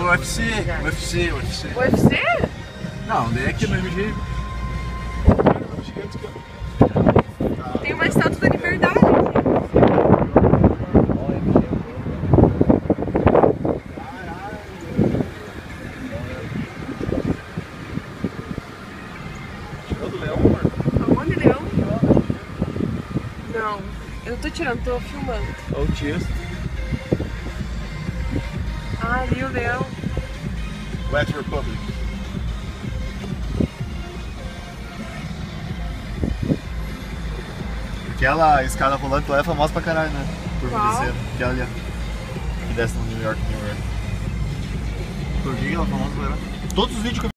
UFC. UFC? Não, daí é aqui no MG. Tem uma estátua da Liberdade. Tirou do leão, amor? Aonde, leão? Não, eu não tô tirando, tô filmando. Olha o texto. Ah, ali o leão. Wet Republic. Aquela escada rolante lá é famosa pra caralho, né? Por descer. Aquela ali, ó. Que desce no New York. Por que ela é famosa, galera? Todos os vídeos que eu